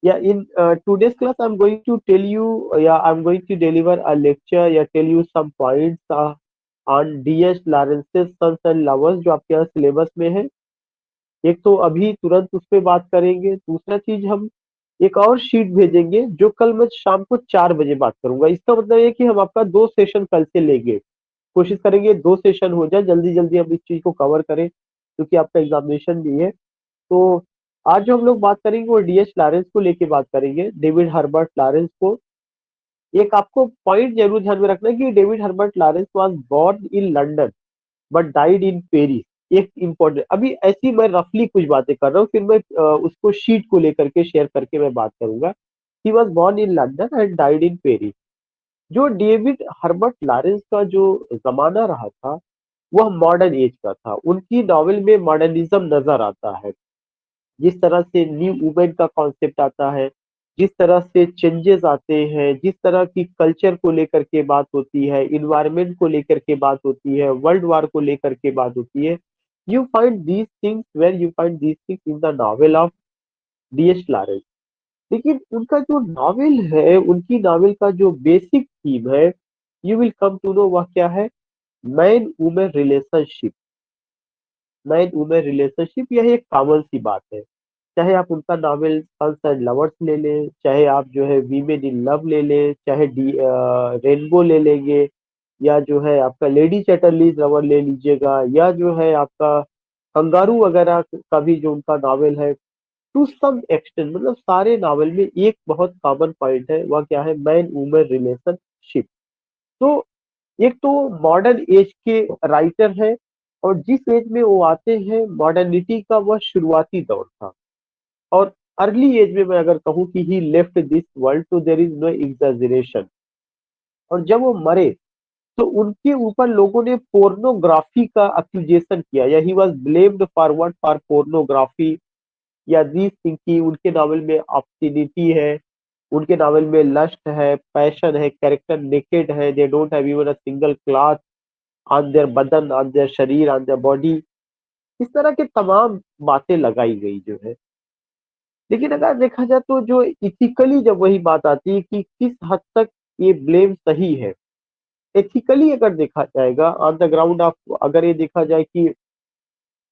Yeah, in today's class, I'm going to tell you, yeah, I'm going to deliver a lecture, या tell you some points on DS Lawrence's Sons and Lovers जो आपके यहाँ syllabus में है। एक तो अभी तुरंत उस पे बात करेंगे। दूसरा चीज, हम एक और शीट भेजेंगे जो कल मैं शाम को 4 बजे बात करूंगा। इसका मतलब ये कि हम आपका 2 सेशन कल से लेंगे। कोशिश करेंगे 2 सेशन हो जाए, जल्दी जल्दी हम इस चीज को कवर करें क्योंकि आपका एग्जामिनेशन भी है। तो आज जो हम लोग बात करेंगे वो डीएच लॉरेंस को लेके बात करेंगे, डेविड हर्बर्ट लॉरेंस को। एक आपको पॉइंट जरूर ध्यान में रखना है कि David Herbert Lawrence was born in London but died in Paris. एक इम्पोर्टेंट, अभी ऐसी मैं रफली कुछ बातें कर रहा हूँ, फिर मैं उसको शीट को लेकर के शेयर करके मैं बात करूंगा। He was born in London and died in Paris. जो डेविड हर्बर्ट लॉरेंस का जो जमाना रहा था वह मॉडर्न एज का था। उनकी नॉवेल में मॉडर्निज्म नजर आता है। जिस तरह से न्यू वुमेन का कॉन्सेप्ट आता है, जिस तरह से चेंजेस आते हैं, जिस तरह की कल्चर को लेकर के बात होती है, इन्वायरमेंट को लेकर के बात होती है, वर्ल्ड वार को लेकर के बात होती है, you find these things where you find these things in the novel of D H Lawrence. लेकिन उनका जो नॉवेल है, उनकी नॉवेल का जो बेसिक थीम है, you will come to know वह क्या है। Man women relationship. Man women relationship, यह एक कॉमन सी बात है। चाहे आप उनका नॉवेल सन्स एंड लवर्स ले लें, चाहे आप जो है वीमेन इन लव ले लें, चाहे रेनबो ले लेंगे, या जो है आपका लेडी चैटरलीज लवर ले लीजिएगा, या जो है आपका कंगारू वगैरह का भी जो उनका नॉवेल है। टू सम एक्सटेंट, मतलब सारे नॉवेल में एक बहुत कॉमन पॉइंट है, वह क्या है, मैन वुमेन रिलेशनशिप। तो एक तो मॉडर्न एज के राइटर है, और जिस एज में वो आते हैं मॉडर्निटी का वह शुरुआती दौर था। और अर्ली एज में मैं अगर कहूँ कि ही लेफ्ट दिस वर्ल्ड, तो देर इज नो एग्जैजरेशन। और जब वो मरे तो उनके ऊपर लोगों ने पोर्नोग्राफी का अक्यूजेशन किया, या he was blamed for what, for pornography, या दीज थिंग की उनके नॉवल में ऑब्स्टिनिटी है, उनके नॉवल में लस्ट है, पैशन है, कैरेक्टर नेकेड है, they don't have even a single cloth on their बदन, ऑन देयर शरीर, ऑन देयर बॉडी। इस तरह के तमाम बातें लगाई गई जो है। लेकिन अगर देखा जाए तो जो इथिकली जब वही बात आती है कि किस हद तक ये ब्लेम सही है, एथिकली अगर देखा जाएगा ऑन द ग्राउंड ऑफ, अगर ये देखा जाए कि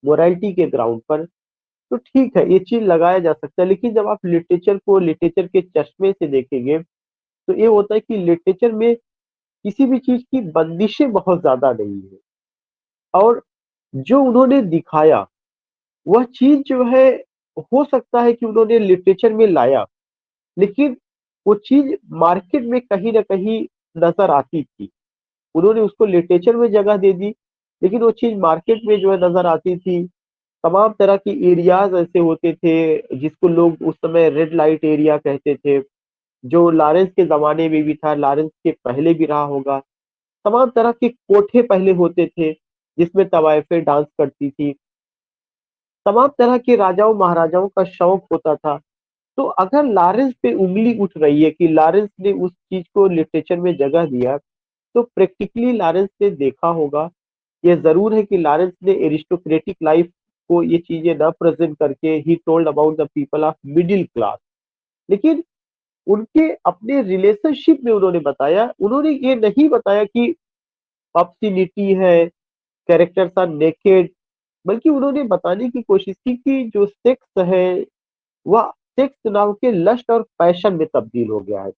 मोरालिटी के ग्राउंड पर, तो ठीक है, ये चीज लगाया जा सकता है। लेकिन जब आप लिटरेचर को लिटरेचर के चश्मे से देखेंगे तो ये होता है कि लिटरेचर में किसी भी चीज की बंदिशें बहुत ज्यादा नहीं है। और जो उन्होंने दिखाया वह चीज जो है, हो सकता है कि उन्होंने लिटरेचर में लाया, लेकिन वो चीज मार्केट में कहीं ना कहीं नजर आती थी। उन्होंने उसको लिटरेचर में जगह दे दी, लेकिन वो चीज मार्केट में जो है नजर आती थी। तमाम तरह की एरियाज ऐसे होते थे जिसको लोग उस समय रेड लाइट एरिया कहते थे, जो लॉरेंस के जमाने में भी था, लॉरेंस के पहले भी रहा होगा। तमाम तरह के कोठे पहले होते थे जिसमें तवायफे डांस करती थी। तमाम तरह के राजाओं महाराजाओं का शौक होता था। तो अगर लॉरेंस पे उंगली उठ रही है कि लॉरेंस ने उस चीज को लिटरेचर में जगह दिया, तो प्रैक्टिकली लॉरेंस ने देखा होगा। यह जरूर है कि लॉरेंस ने एरिस्टोक्रेटिक लाइफ को ये चीजें न प्रेजेंट करके ही told about the people of middle class. लेकिन उनके अपने रिलेशनशिप में उन्होंने बताया, उन्होंने ये नहीं बताया कि ऑब्स्टिनिटी है, कैरेक्टर्स आर नेकेड, बल्कि उन्होंने बताने की कोशिश की कि जो सेक्स है वह सेक्स नाम के लस्ट और पैशन में तब्दील हो गया है।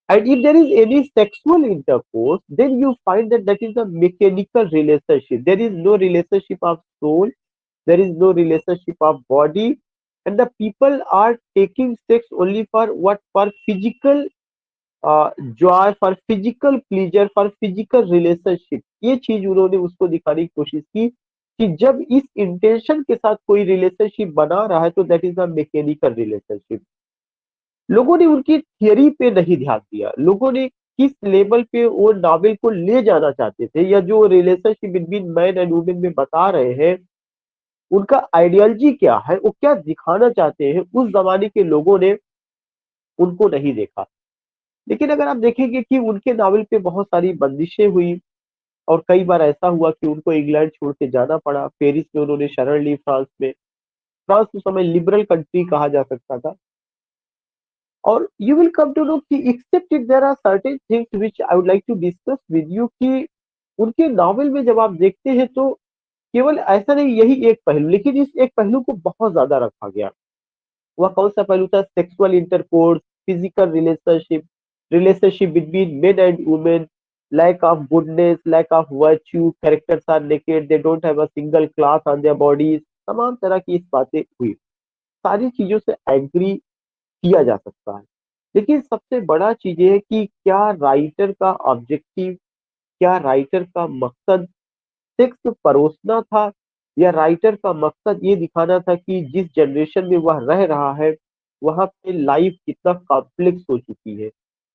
And if there is any sexual intercourse, then you find that that is a mechanical relationship. There is no relationship of soul, there is no relationship of body, and the people are taking sex only for what? For physical joy, for physical pleasure, for physical relationship। ये चीज उन्होंने उसको दिखाने की कोशिश की कि जब इस इंटेंशन के साथ कोई रिलेशनशिप बना रहा है तो that is a mechanical relationship. लोगों ने उनकी थियरी पे नहीं ध्यान दिया, लोगों ने किस लेवल पे वो नॉवेल को ले जाना चाहते थे, या जो relationship between man and women में बता रहे हैं उनका आइडियोलॉजी क्या है, वो क्या दिखाना चाहते हैं, उस जमाने के लोगों ने उनको नहीं देखा। लेकिन अगर आप देखेंगे कि उनके नॉवेल पे बहुत सारी बंदिशें हुई, और कई बार ऐसा हुआ कि उनको इंग्लैंड छोड़ के जाना पड़ा। पेरिस में उन्होंने शरण ली, फ्रांस में। फ्रांस उस समय लिबरल कंट्री कहा जा सकता था। और you will come to know कि except it there are certain things which I would like to discuss with you कि उनके नॉवेल में जब आप देखते हैं तो केवल ऐसा नहीं यही एक पहलू, लेकिन इस एक पहलू को बहुत ज्यादा रखा गया। वह कौन सा पहलू था? Sexual intercourse, physical relationship, relationship between main and women, lack of goodness, lack of virtue, characters are naked, they don't have a single class on their bodies। तमाम तरह की इस बातें हुई। सारी चीजों से एग्री किया जा सकता है, लेकिन सबसे बड़ा चीज ये है कि क्या राइटर का ऑब्जेक्टिव, क्या राइटर का मकसद सिर्फ परोसना था, या राइटर का मकसद ये दिखाना था कि जिस जनरेशन में वह रह रहा है वहां पे लाइफ कितना कॉम्प्लेक्स हो चुकी है,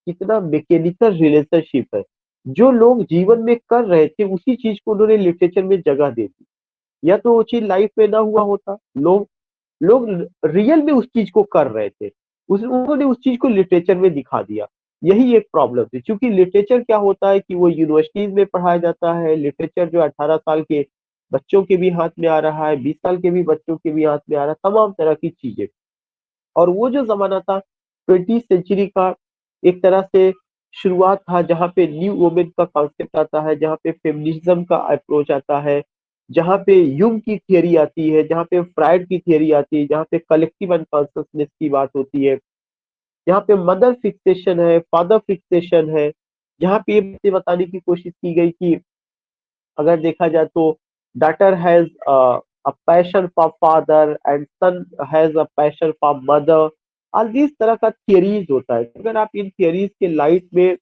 कितना मैकेनिकल रिलेशनशिप है। जो लोग जीवन में कर रहे थे उसी चीज को उन्होंने लिटरेचर में जगह दे दी, या तो वो चीज लाइफ में ना हुआ होता। लोग लोग रियल में उस चीज को कर रहे थे, उस उन्होंने उस चीज को लिटरेचर में दिखा दिया। यही एक प्रॉब्लम थी, क्योंकि लिटरेचर क्या होता है कि वो यूनिवर्सिटीज में पढ़ाया जाता है। लिटरेचर जो 18 साल के बच्चों के भी हाथ में आ रहा है, 20 साल के भी बच्चों के भी हाथ में आ रहा है, तमाम तरह की चीजें। और वो जो जमाना था 20th सेंचुरी का, एक तरह से शुरुआत था जहाँ पे न्यू वुमेन का कॉन्सेप्ट आता है, जहाँ पे फेमिनिज्म का अप्रोच आता है, जहाँ पे यूंग की थियरी आती है, जहाँ पे फ्राइड की थियरी आती है, जहाँ पे कलेक्टिव अनकॉन्शियसनेस की बात होती है, जहाँ पे मदर फिक्सेशन है, फादर फिक्सेशन है, जहाँ पे ये बातें बताने की कोशिश की गई कि अगर देखा जाए तो daughter has a passion for father and son has a passion for mother. All इस तरह का थियरीज होता है। अगर आप इन थियरीज के लाइट में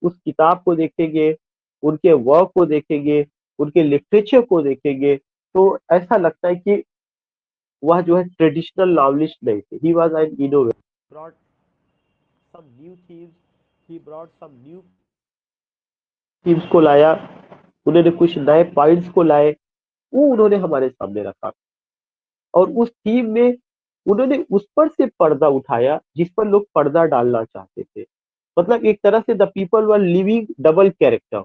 उस किताब को देखेंगे, उनके वर्क को देखेंगे, उनके लिटरेचर को देखेंगे, तो ऐसा लगता है कि वह जो है ट्रेडिशनल नॉवलिस्ट नहीं थे। He was an innovator, brought some new themes, he brought some new themes को लाया, उन्होंने कुछ नए पॉइंट्स को लाए, वो उन्होंने हमारे सामने रखा। और उस थीम में उन्होंने उस पर से पर्दा उठाया जिस पर लोग पर्दा डालना चाहते थे। मतलब एक तरह से the people were living double character.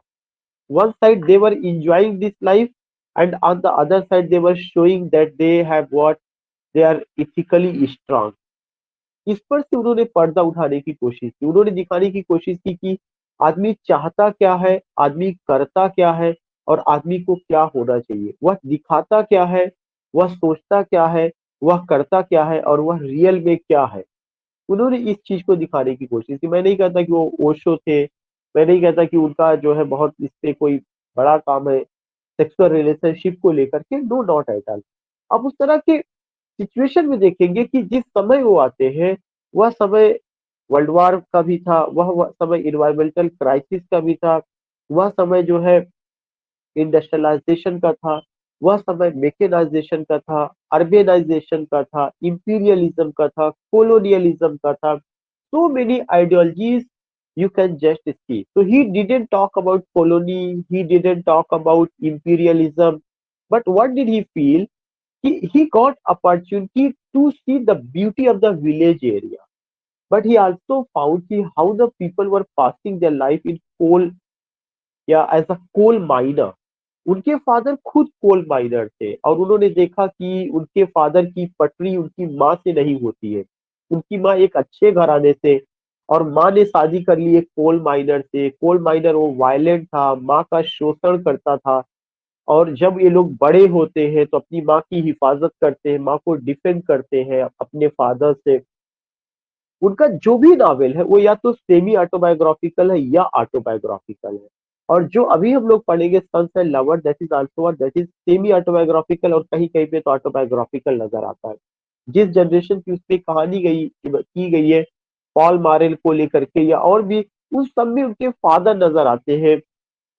One side they were enjoying this life, and on the other side they were showing that they have what they are ethically strong। इस पर से उन्होंने पर्दा उठाने की कोशिश की। उन्होंने दिखाने की कोशिश की कि आदमी चाहता क्या है, आदमी करता क्या है, और आदमी को क्या होना चाहिए। वह दिखाता क्या है, वह सोचता क्या है, वह करता क्या है, और वह रियल में क्या है। उन्होंने इस चीज को दिखाने की कोशिश की। मैं नहीं कहता कि वो ओशो थे, मैं नहीं कहता कि उनका जो है बहुत इस पे कोई बड़ा काम है सेक्सुअल रिलेशनशिप को लेकर के, नो नॉट एट ऑल। अब उस तरह के सिचुएशन में देखेंगे कि जिस समय वो आते हैं वह समय वर्ल्ड वार का भी था, वह समय इन्वायरमेंटल क्राइसिस का भी था, वह समय जो है इंडस्ट्रियलाइजेशन का था, वह समय मेकेनाइजेशन का था, अर्बेनाइजेशन का था, इंपीरियलिज्म का था, colonialism का था। So many ideologies you can just see। So he didn't talk about colony, he didn't talk about imperialism, but what did he feel? He got opportunity to see the beauty of the village area, but he also found how the people were passing their life in coal या as a coal minor. उनके father खुद कोल minor थे, और उन्होंने देखा कि उनके father की पटरी उनकी माँ से नहीं होती है। उनकी माँ एक अच्छे घराने से, और माँ ने शादी कर ली एक कोल माइनर से। कोल माइनर वो वायलेंट था, माँ का शोषण करता था। और जब ये लोग बड़े होते हैं तो अपनी माँ की हिफाजत करते हैं, माँ को डिफेंड करते हैं अपने फादर से। उनका जो भी नॉवेल है वो या तो सेमी ऑटोबायोग्राफिकल है या ऑटोबायोग्राफिकल है। और जो अभी हम लोग पढ़ेंगे sons and lover, that is also that is semi autobiographical, और कहीं कहीं पे तो ऑटोबायोग्राफिकल नजर आता है। जिस जनरेशन की उसपे कहानी की गई है पॉल मारेल को लेकर के, या और भी, उस सब में उनके फादर नजर आते हैं,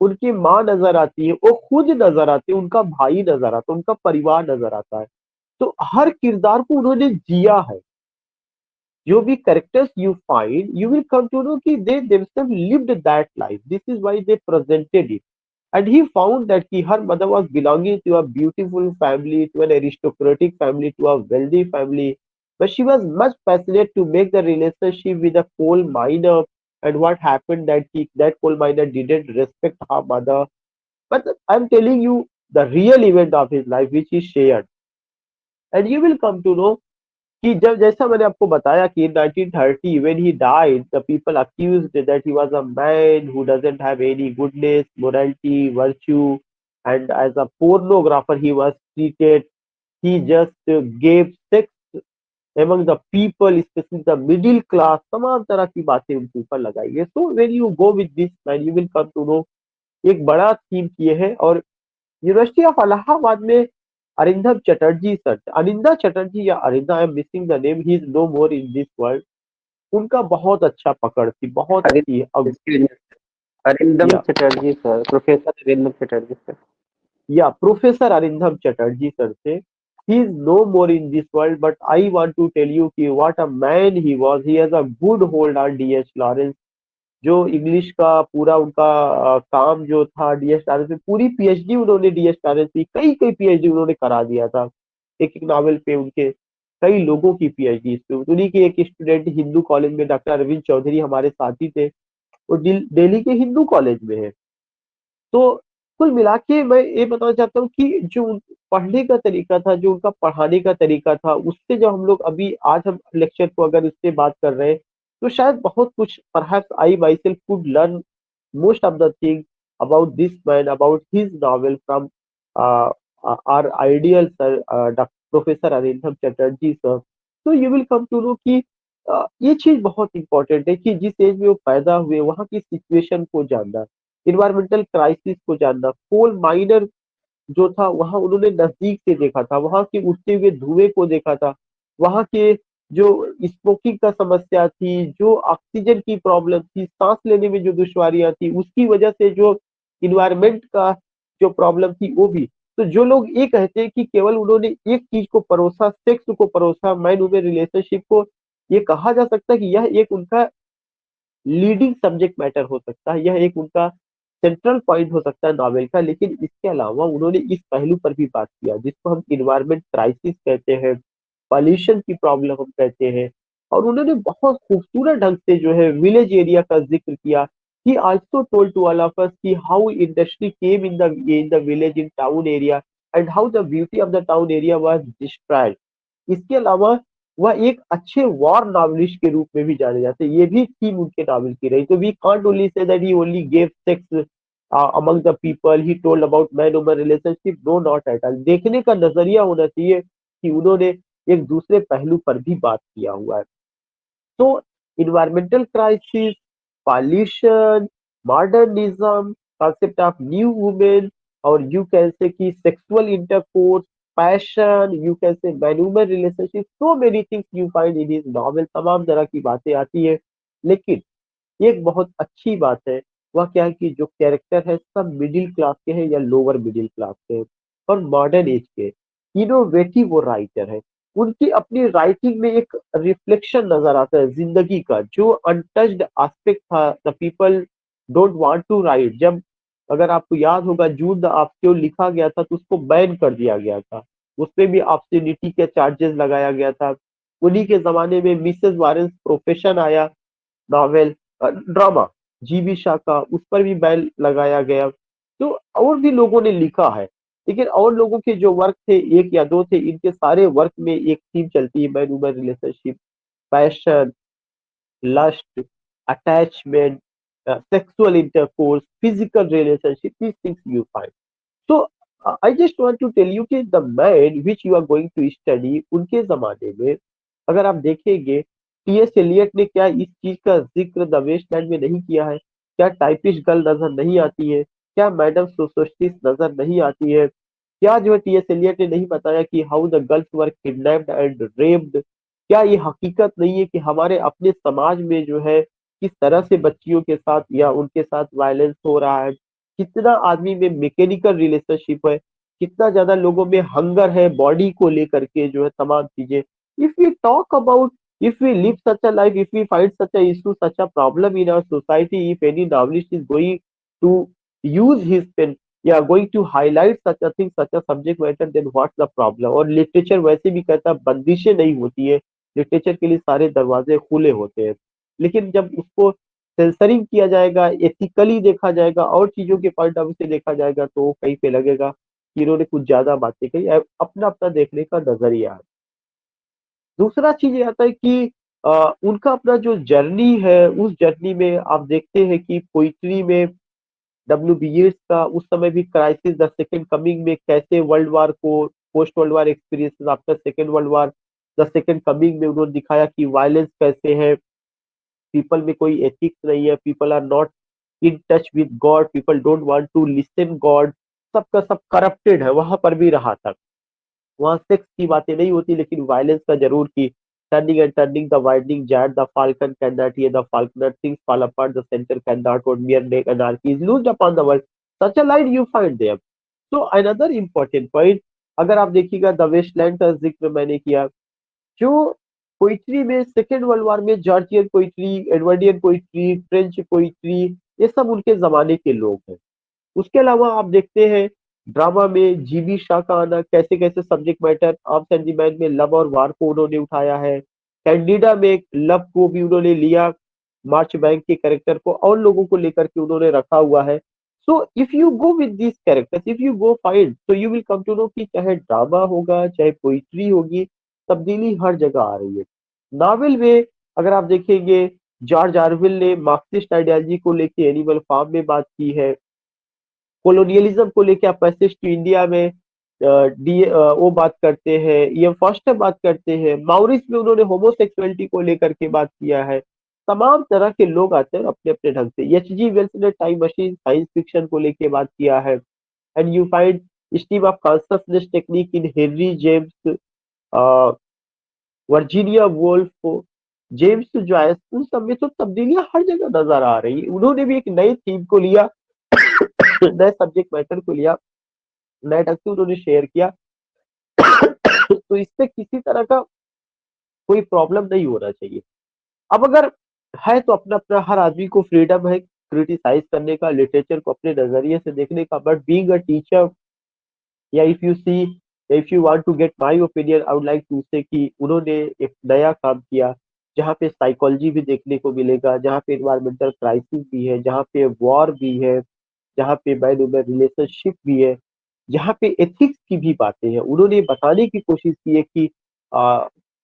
उनकी माँ नजर आती है, वो खुद नजर आते हैं, उनका भाई नजर आता है, उनका परिवार नजर आता है। तो हर किरदार को उन्होंने जिया है। जो भी characters you find, you will come to know कि they themselves lived that life. This is why they presented it. And he found that ki her mother was belonging to a beautiful family, to an aristocratic family, to a wealthy family. But she was much passionate to make the relationship with a coal miner. And what happened that that coal miner didn't respect her mother. But I'm telling you the real event of his life, which is shared. And you will come to know कि जब जैसा मैंने आपको बताया कि in 1930 when he died, the people accused that he was a man who doesn't have any goodness, morality, virtue, and as a pornographer he was treated. He just gave sex among the people, especially the middle class. तमाम तरह की बातें उनके ऊपर लगाई गई. So when you go with this man, you will come to know एक बड़ा थीम ये है. और यूनिवर्सिटी ऑफ इलाहाबाद में अरिंदम चटर्जी सर, अनिंदा चटर्जी या Arinda, I am missing the name, he is no more in this world. उनका बहुत अच्छा पकड़ थी, बहुत अच्छी है. अब अरिंदम या Chatterjee sir, professor Arindam Chatterjee sir. Professor Arindam Chatterjee sir से, he is no more in this world, but I want to tell you कि what a man he was. He has a good hold on DH Lawrence. जो English का पूरा उनका काम जो था DS Lawrence में, पूरी पीएचडी उन्होंने डीएस लॉरेंस की, कई कई पीएचडी उन्होंने करा दिया था एक एक नावल पे उनके. कई लोगों की पीएचडी इस पे. उन्हीं के एक स्टूडेंट हिंदू कॉलेज में डॉक्टर अरविंद चौधरी हमारे साथी थे, वो दिल्ली के हिंदू कॉलेज में है. तो कुल मिला के मैं ये बताना चाहता हूँ कि जो पढ़ने का तरीका था, जो उनका पढ़ाने का तरीका था, उससे जो हम लोग अभी आज हम लेक्चर को अगर उससे बात कर रहे हैं, तो शायद बहुत कुछ perhaps I my self could learn most of the things about this man, about his novel from our ideal sir, Professor Arindam Chatterjee sir. So you will come to know कि ये चीज बहुत इंपॉर्टेंट है कि जिस as में वो पैदा हुए वहाँ की सिचुएशन को जानना, इन्वायरमेंटल क्राइसिस को जानना, कोल माइनर जो था वहाँ उन्होंने नजदीक से देखा था, वहाँ के उठते हुए धुएं को देखा था, वहाँ के जो स्मोकिंग का समस्या थी, जो ऑक्सीजन की प्रॉब्लम थी, सांस लेने में जो दुश्वारियां थी, उसकी वजह से जो इन्वायरमेंट का जो प्रॉब्लम थी वो भी. तो जो लोग ये कहते हैं कि केवल उन्होंने एक चीज को परोसा, सेक्स को परोसा, मैन वुमेन रिलेशनशिप को, ये कहा जा सकता है कि यह एक उनका लीडिंग सब्जेक्ट मैटर हो सकता है, यह एक उनका सेंट्रल पॉइंट हो सकता है नॉवेल का. लेकिन इसके अलावा उन्होंने इस पहलू पर भी बात किया जिसको हम इन्वायरमेंट क्राइसिस कहते हैं, पॉल्यूशन की प्रॉब्लम हम कहते हैं. और उन्होंने बहुत खूबसूरत ढंग से जो है विलेज एरिया का जिक्र किया. He also told to all of us कि how industry came in the village in town area and how the beauty of the town area was destroyed. इसके अलावा वह एक अच्छे वॉर नॉवलिस्ट के रूप में भी जाने जाते हैं. ये भी थीम उनके नॉवल की रही. तो we can't only say that he only gave sex among the people, he told about man woman relationship. No, not at all. देखने का नजरिया होना चाहिए कि उन्होंने एक दूसरे पहलू पर भी बात किया हुआ है. तो environmental crisis, pollution, modernism, concept of new women, और you can say कि sexual intercourse, passion, you can say man-woman relationship, so many things you find in his novel. तमाम तरह की बातें आती है. लेकिन एक बहुत अच्छी बात है, वह क्या है कि जो कैरेक्टर है सब मिडिल क्लास के हैं या लोअर मिडिल क्लास के हैं और मॉडर्न एज के. इनोवेटिव वो राइटर है. उनकी अपनी राइटिंग में एक रिफ्लेक्शन नजर आता है जिंदगी का, जो अनटच्ड एस्पेक्ट था. The people don't want to write. जब अगर आपको याद होगा जून द आपके लिखा गया था तो उसको बैन कर दिया गया था, उसपे भी ऑब्स्टेनिटी के चार्जेस लगाया गया था. उन्हीं के जमाने में मिसेस वारेंस प्रोफेशन आया, नॉवेल, ड्रामा, जीवी शाह का, उस पर भी बैन लगाया गया. तो और भी लोगों ने लिखा है, लेकिन और लोगों के जो वर्क थे एक या दो थे, इनके सारे वर्क में एक थीम चलती है, man woman relationship, passion, lust, attachment, sexual intercourse, physical relationship, these things you find. So I just want to tell you कि the man which you are going to study, उनके जमाने में अगर आप देखेंगे टी एस एलियट ने क्या इस चीज का जिक्र द वेस्टलैंड में नहीं किया है? क्या टाइपिश गर्ल नजर नहीं आती है? क्या मैडम सोसोस्टिस नजर नहीं आती है? क्या जो है टी एस एलियट ने नहीं बताया कि how the girls were kidnapped and raped? क्या ये हकीकत नहीं है कि हमारे अपने समाज में जो है किस तरह से बच्चियों के साथ या उनके साथ वायलेंस हो रहा है? कितना आदमी में मैकेनिकल रिलेशनशिप है, कितना ज्यादा लोगों में हंगर है बॉडी को लेकर के जो है तमाम चीजें. If we talk about, if we live such a life, if we find such a issue, such a problem in our society, if any novelist is going to use his pen, yeah, going to highlight such a thing, such a subject matter, then what's the problem? और literature वैसे भी कहता है बंदिशें नहीं होती है, literature के लिए सारे दरवाजे खुले होते हैं. लेकिन जब उसको सेंसरिंग किया जाएगा, एथिकली देखा जाएगा और चीजों के पॉइंट ऑफ व्यू से देखा जाएगा, तो कहीं पे लगेगा कि इन्होंने कुछ ज्यादा बातें कही. अपना अपना देखने का नजरिया है. दूसरा चीज ये आता है कि उनका अपना जो जर्नी है, उस जर्नी में आप देखते हैं कि पोइट्री में डब्ल्यू.बी.येट्स का उस समय भी क्राइसिस द सेकंड कमिंग में कैसे वर्ल्ड वार को, post world war experiences after second world war, the second coming में उन्होंने दिखाया कि वायलेंस कैसे है, पीपल में कोई एथिक्स नहीं है, people are not in touch with God, people don't want to listen God, सबका सब करप्टेड है, वहां पर भी रहा था। वहाँ सेक्स की बातें नहीं होती लेकिन वायलेंस का जरूर की, turning and turning the widening gyre the falcon can not hear the falconer things fall apart the centre can not own mere neck anarchy is loosed upon the world, such a line you find there. So another important point, अगर आप देखिएगा the Westland का जिक्र मैंने किया, जो poetry में second world war में Georgian poetry, Edwardian poetry, French poetry, ये सब उनके जमाने के लोग हैं। उसके अलावा आप देखते हैं ड्रामा में जीबी शाह का आना, कैसे कैसे subject matter of and the man में लव और वार को उन्होंने उठाया है। कैंडिडा में लव को भी उन्होंने लिया, मार्च बैंक के कैरेक्टर को और लोगों को लेकर के उन्होंने रखा हुआ है। So if you go with this characters, if you go find, तो you will come to know कि चाहे ड्रामा होगा चाहे पोइट्री होगी, तब्दीली हर जगह आ रही है। नावल में अगर आप देखेंगे, जॉर्ज आरविल ने मार्क्सिस्ट आइडियोलॉजी को लेके एनिमल फार्म में बात की है, कोलोनियलिज्म को लेके आप पैसेज टू इंडिया में वो बात करते हैं, ये फर्स्ट बात करते हैं, माउरिस में उन्होंने होमोसेक्सुअलिटी को लेकर के बात किया है। तमाम तरह के लोग आते हैं अपने अपने ढंग से। एच जी वेल्स ने टाइम मशीन साइंस फिक्शन को लेके बात किया है। And you find stream of consciousness technique in Henry James, Virginia Woolf को, जेम्स जॉयस, उन सब में तो तब्दीलियां हर जगह नजर आ रही है। उन्होंने भी एक नई थीम को लिया, नए सब्जेक्ट मैटर को लिया, नए ढंग से उन्होंने शेयर किया। तो इससे किसी तरह का कोई प्रॉब्लम नहीं होना चाहिए। अब अगर है तो अपना अपना हर आदमी को फ्रीडम है क्रिटिसाइज करने का, लिटरेचर को अपने नजरिए से देखने का, बट बीइंग अ टीचर, या if you see, if you want to get my opinion, I would like to say कि उन्होंने एक नया काम किया जहाँ पे साइकोलॉजी भी देखने को मिलेगा, जहाँ पे इन्वायरमेंटल क्राइसिस भी है, जहाँ पे वॉर भी है, जहाँ पे मैन वुमेन रिलेशनशिप भी है, जहाँ पे एथिक्स की भी बातें हैं। उन्होंने बताने की कोशिश की है कि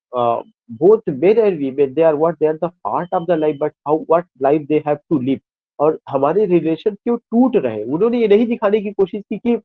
both men and women, they are what, they are the part of the life, but how what life they have to live, और हमारे रिलेशन क्यों टूट रहे हैं। उन्होंने ये नहीं दिखाने की कोशिश की कि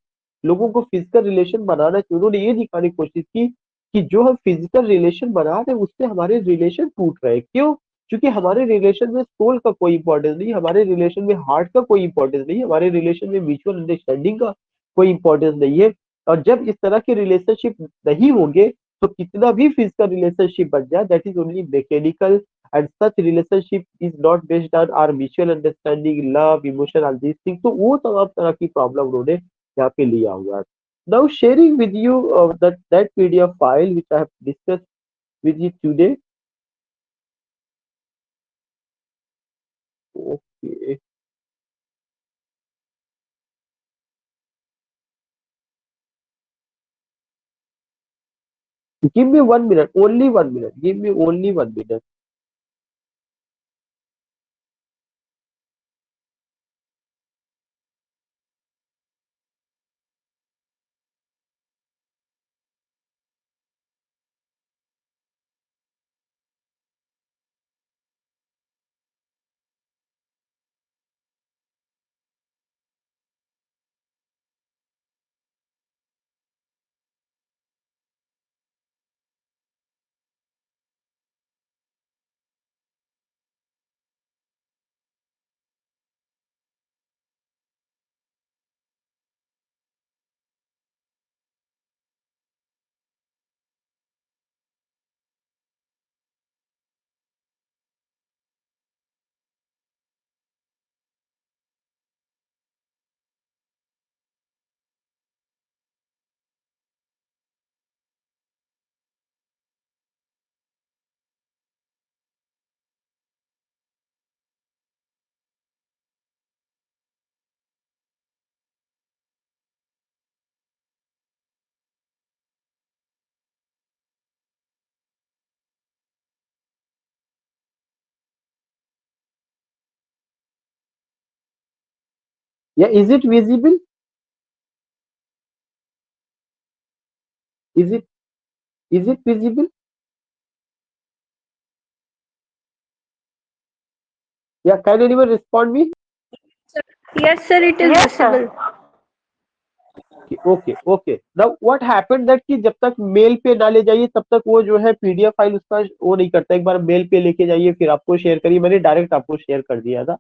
लोगों को फिजिकल रिलेशन बनाना चाहिए, उन्होंने ये दिखाने की कोशिश की कि जो हम फिजिकल रिलेशन बना रहे हैं उससे हमारे रिलेशन टूट रहे हैं। क्यों? क्योंकि हमारे रिलेशन में सोल का कोई इंपॉर्टेंस नहीं, हमारे रिलेशन में हार्ट का कोई इंपॉर्टेंस नहीं, हमारे रिलेशन में म्यूचुअल अंडरस्टैंडिंग का कोई इंपॉर्टेंस नहीं है। और जब इस तरह के रिलेशनशिप नहीं होंगे, तो कितना भी फिजिकल रिलेशनशिप बन जाए, that is only mechanical, and such relationship is not based on our mutual understanding, love, emotion, all these thing. तो वो तमाम तरह की प्रॉब्लम उन्होंने यहाँ पे लिया हुआ है। Now sharing with you that PDF file which I have discussed with you today. Okay. Give me 1 minute, only 1 minute. Give me only 1 minute. Yeah, is it visible? Is it is it visible? या can anyone respond me? Yes, sir, it is Yes, sir. visible. Okay okay, now what happened that कि जब तक mail पे ना ले जाइए तब तक वो जो है पीडीएफ फाइल उसका वो नहीं करता, एक बार मेल पे लेके जाइए फिर आपको शेयर करिए। मैंने डायरेक्ट आपको शेयर कर दिया था,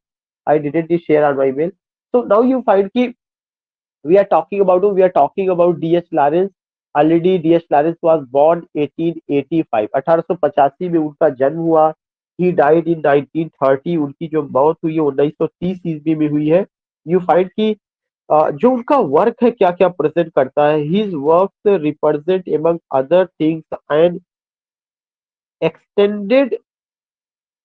I didn't share on my mail. So now you find कि we are talking about DS Lawrence. Already DS Lawrence was born 1885, 1885 में उनका जन्म हुआ। He died in 1930, उनकी जो मौत हुई है 1930 ईस्वी में हुई है। यू फाइंड कि जो उनका वर्क है क्या क्या प्रेजेंट करता है। His work represent among other things and extended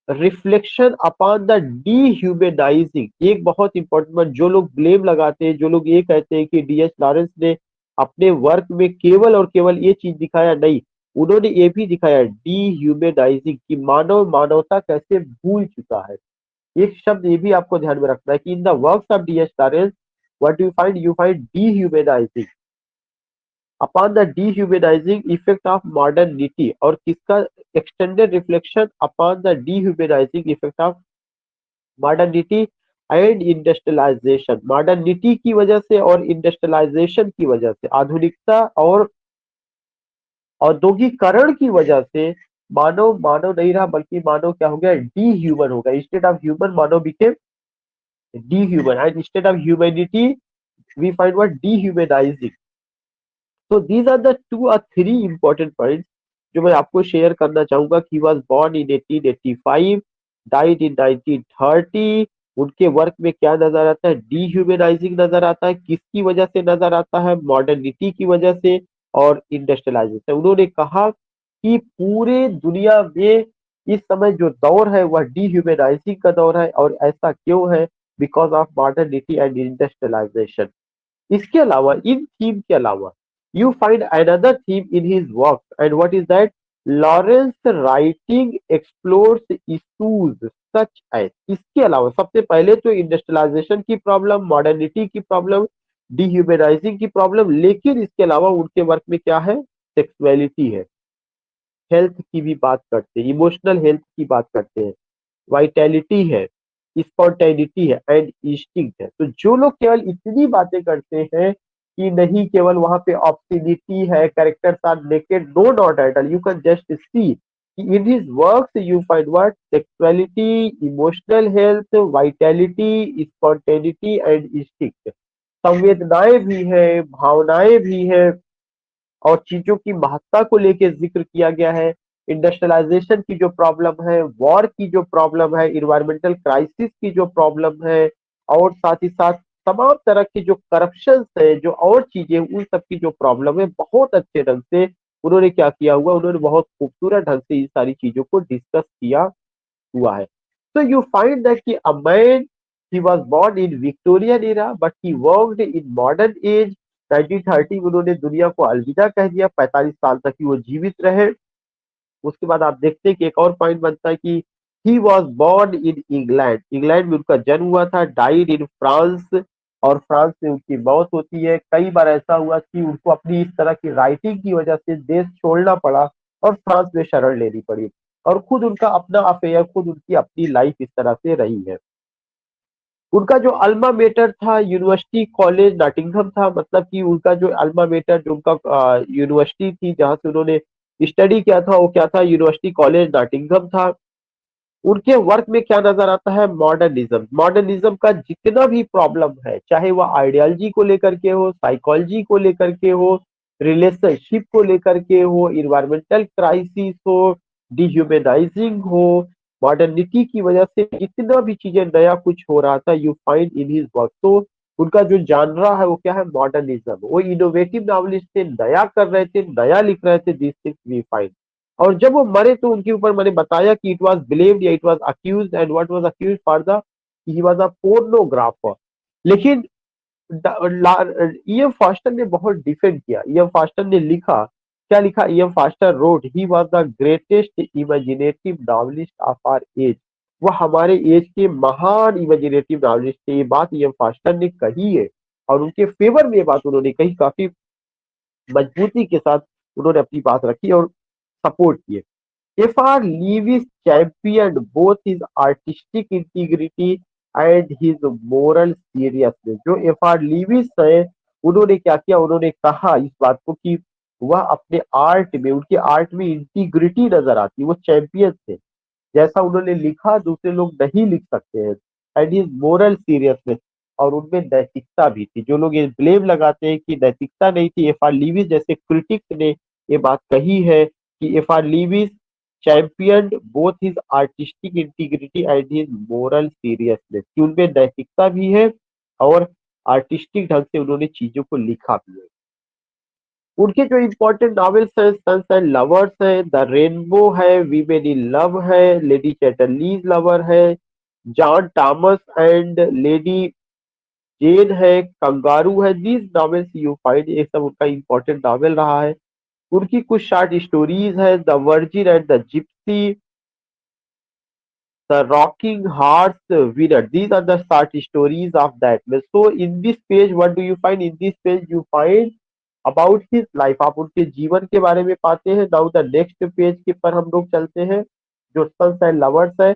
reflection upon the dehumanising. एक बहुत इंपॉर्टेंट, जो लोग ब्लेम लगाते हैं, जो लोग ये कहते हैं कि डीएस लॉरेंस ने अपने वर्क में केवल और केवल ये चीज दिखाया, नहीं, उन्होंने ये भी दिखाया डीह्यूमनाइजिंग कि मानव मानवता कैसे भूल चुका है। एक शब्द ये भी आपको ध्यान में रखना है कि in the works of DS Lawrence what you find dehumanising upon the dehumanising effect of modernity, और किसका extended reflection upon the dehumanising effect of modernity and industrialisation. Modernity की वजह से और इंडस्ट्रियलाइजेशन की वजह से, आधुनिकता और औद्योगिकरण की वजह से मानव मानव नहीं रहा, बल्कि मानव क्या हो गया, डी ह्यूमन हो गया। इंस्टेड ऑफ ह्यूमन मानव became dehuman, and instead of humanity we find what dehumanising. तो दीज आर द टू और थ्री इंपॉर्टेंट पॉइंट्स जो मैं आपको शेयर करना चाहूंगा। कि was born in 1885, died in 1930। उनके वर्क में क्या नजर आता है, डीह्यूमनाइजिंग नजर आता है। किसकी वजह से नजर आता है, मॉडर्निटी की वजह से और इंडस्ट्रियलाइजेशन। उन्होंने कहा कि पूरे दुनिया में इस समय जो दौर है वह डीह्यूमनाइजिंग का दौर है, और ऐसा क्यों है, because of modernity and industrialisation. इसके अलावा, इन थीम के अलावा, you find another theme in his work, and what is that, Lawrence writing explores issues such as. इसके अलावा सबसे पहले तो इंडस्ट्रियलाइजेशन की प्रॉब्लम, मॉडर्निटी की प्रॉब्लम, डिह्यूमनाइजिंग की प्रॉब्लम, लेकिन इसके अलावा उनके वर्क में क्या है, सेक्सुअलिटी है, हेल्थ की भी बात करते हैं, इमोशनल हेल्थ की बात करते हैं, वाइटैलिटी है, स्पॉन्टेनिटी है एंड इंस्टिंक्ट है। तो जो लोग केवल इतनी बातें करते हैं कि नहीं केवल वहां पे ऑब्स्टिनिटी है, characters are naked, no not at all, you can just see in his works you find what, sexuality, emotional health, vitality, spontaneity and instinct. संवेदनाएं भी है, भावनाएं भी है, और चीजों की महत्ता को लेके जिक्र किया गया है। इंडस्ट्रियलाइजेशन की जो प्रॉब्लम है, वॉर की जो प्रॉब्लम है, इन्वायरमेंटल क्राइसिस की जो प्रॉब्लम है, और साथ ही साथ तमाम तरह की जो करप्शन है, जो और चीजें, उन सब की जो प्रॉब्लम है, बहुत अच्छे ढंग से उन्होंने क्या किया हुआ, उन्होंने बहुत खूबसूरत ढंग से इन सारी चीजों को डिस्कस किया हुआ है। So you find that कि a man, he was born in Victorian era but he worked in modern age। 1930 में उन्होंने दुनिया को अलविदा कह दिया, 45 साल तक ही वो जीवित रहे। उसके बाद आप देखते हैं कि एक और पॉइंट बनता है कि he was born in England, England में उनका जन्म हुआ था। डाइड इन फ्रांस, और फ्रांस में उनकी मौत होती है। कई बार ऐसा हुआ कि उनको अपनी इस तरह की राइटिंग की वजह से देश छोड़ना पड़ा और फ्रांस में शरण लेनी पड़ी, और खुद उनका अपना अफेयर, खुद उनकी अपनी लाइफ इस तरह से रही है। उनका जो अल्मा मेटर था यूनिवर्सिटी कॉलेज नॉटिंघम था, मतलब कि उनका जो अल्मा मेटर, जो उनका यूनिवर्सिटी थी जहां से उन्होंने स्टडी किया था, वो क्या था, यूनिवर्सिटी कॉलेज नॉटिंघम था। उनके वर्क में क्या नजर आता है, मॉडर्निज्म। मॉडर्निज्म का जितना भी प्रॉब्लम है, चाहे वह आइडियोलॉजी को लेकर के हो, साइकोलॉजी को लेकर के हो, रिलेशनशिप को लेकर के हो, इन्वायरमेंटल क्राइसिस हो, डिह्यूमनाइजिंग हो, मॉडर्निटी की वजह से जितना भी चीजें नया कुछ हो रहा था, you find in his work. तो उनका जो जानरा है वो क्या है, मॉडर्निज्म। वो इनोवेटिव नॉवलिस्ट थे, नया कर रहे थे, नया लिख रहे थे, दिस थिंग्स वी फाइंड। और जब वो मरे तो उनके ऊपर मैंने बताया कि इट वाज बिलीव्ड या it was accused, and what was accused for the, he was a pornographer. लेकिन ईएम फास्टर ने बहुत डिफेंड किया। ईएम फास्टर ने लिखा, क्या लिखा, E M Forster wrote, he was the greatest imaginative novelist of our age. वह हमारे एज के महान इमेजिनेटिव नॉवलिस्ट थे। ये बात ईएम फास्टर ने कही है, और उनके फेवर में ये बात उन्होंने कही, काफी मजबूती के साथ उन्होंने अपनी बात रखी और सपोर्ट किए। F.R. Lewis championed both his artistic integrity and his moral seriousness. जो F.R. Lewis है, उन्होंने क्या किया, उन्होंने कहा इस बात को कि वह अपने आर्ट में, उनके आर्ट में इंटीग्रिटी नजर आती, वो चैंपियन थे। जैसा उन्होंने लिखा दूसरे लोग नहीं लिख सकते हैं। एंड इज मोरल सीरियसनेस, और उनमें नैतिकता भी थी। जो लोग ये ब्लेम लगाते हैं कि नैतिकता नहीं थी, F.R. लीविस जैसे क्रिटिक्स ने ये बात कही है कि F.R. Lewis champion both his artistic integrity and his moral seriousness, कि उनमें नैतिकता भी है और आर्टिस्टिक ढंग से उन्होंने चीजों को लिखा भी है। उनके जो इम्पोर्टेंट नॉवेल्स हैं, सन्स एंड लवर्स है, द रेनबो है, वीमेन इन लव है, लेडी चैटरलीज लवर है, जॉन थॉमस एंड लेडी जेन है, कंगारू है। दीज नॉवेल्स यू फाइंड, ये सब उनका इम्पोर्टेंट नॉवेल रहा है। उनकी कुछ शॉर्ट स्टोरीज है, the virgin and the Gypsy, the rocking horse winner. These are the short stories of that man. So in this page, what do you find? In this page, you find about his life. आप उनके जीवन के बारे में पाते हैं। Now the next page के पर हम लोग चलते हैं, जो सन्स एंड लवर्स है।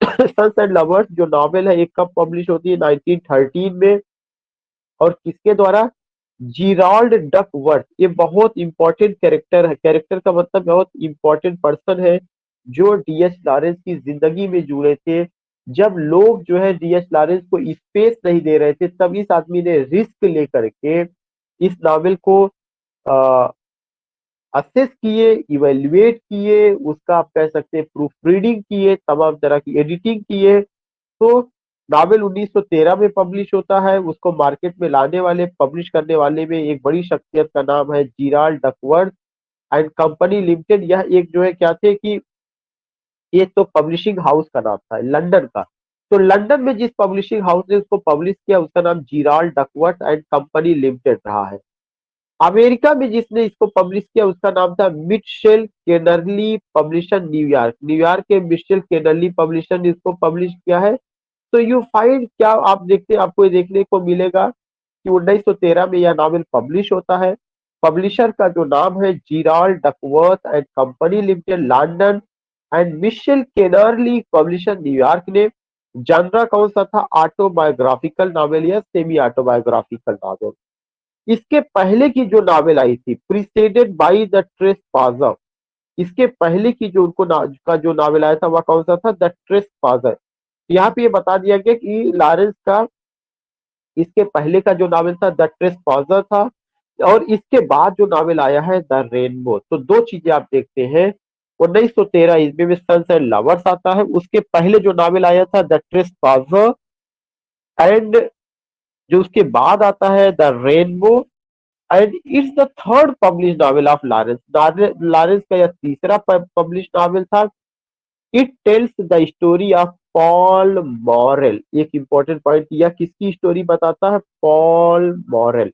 सन्स एंड लवर्स जो नॉवेल है, एक कब पब्लिश होती है, 1913 में, और किसके द्वारा? जीराल्ड डकवर्थ। ये बहुत इंपॉर्टेंट कैरेक्टर है। कैरेक्टर का मतलब बहुत इंपॉर्टेंट पर्सन है, जो डीएच लॉरेंस की जिंदगी में जुड़े थे। जब लोग जो है डीएच लॉरेंस को स्पेस नहीं दे रहे थे, तब इस आदमी ने रिस्क लेकर के इस नॉवेल को असेस किए, इवेल्युएट किए, उसका आप कह सकते हैं प्रूफ रीडिंग किए, तमाम तरह की एडिटिंग किए। तो नॉवेल 1913 में पब्लिश होता है। उसको मार्केट में लाने वाले, पब्लिश करने वाले में एक बड़ी शख्सियत का नाम है जीराल्ड डकवर्थ एंड कंपनी लिमिटेड। यह एक जो है क्या थे कि ये तो पब्लिशिंग हाउस का नाम था लंदन का। तो लंदन में जिस पब्लिशिंग हाउस ने उसको पब्लिश किया, उसका नाम जीराल्ड डकवर्थ एंड कंपनी लिमिटेड रहा है। अमेरिका में जिसने इसको पब्लिश किया, उसका नाम था मिटशेल केनरली पब्लिशर, न्यूयॉर्क। न्यूयॉर्क के मिटशेल केनरली पब्लिशर ने इसको पब्लिश किया है। तो यू फाइंड, क्या आप देखते हैं, आपको ये देखने को मिलेगा कि 1913 में यह नॉवेल पब्लिश होता है। पब्लिशर का जो नाम है जीराल्ड Duckworth and company limited, London, and Michel केनरली publisher, New York ने। जानरा कौन सा था? ऑटोबायोग्राफिकल नॉवेल या सेमी ऑटोबायोग्राफिकल नॉवेल। इसके पहले की जो नॉवेल आई थी, प्रीसेडेड बाय द ट्रेसपासर, इसके पहले की जो उनको का जो नॉवेल आया था, वह कौन सा था? द ट्रेसपासर। यहाँ पे ये बता दिया गया कि लॉरेंस का इसके पहले का जो नॉवेल था द ट्रेसपासर था, और इसके बाद जो नॉवेल आया है द रेनबो। तो दो चीजें आप देखते हैं, 1913 ईस्वी में सन्स एंड लवर्स आता है, उसके पहले जो नॉवेल आया था द ट्रेसपासर, एंड जो उसके बाद आता है the rainbow, and it's the third publish novel of Lawrence. Lawrence का यह तीसरा पब्लिश नॉवेल था। It tells the story of Paul Morell. एक इंपॉर्टेंट पॉइंट, यह किसकी स्टोरी बताता है? Paul Morel,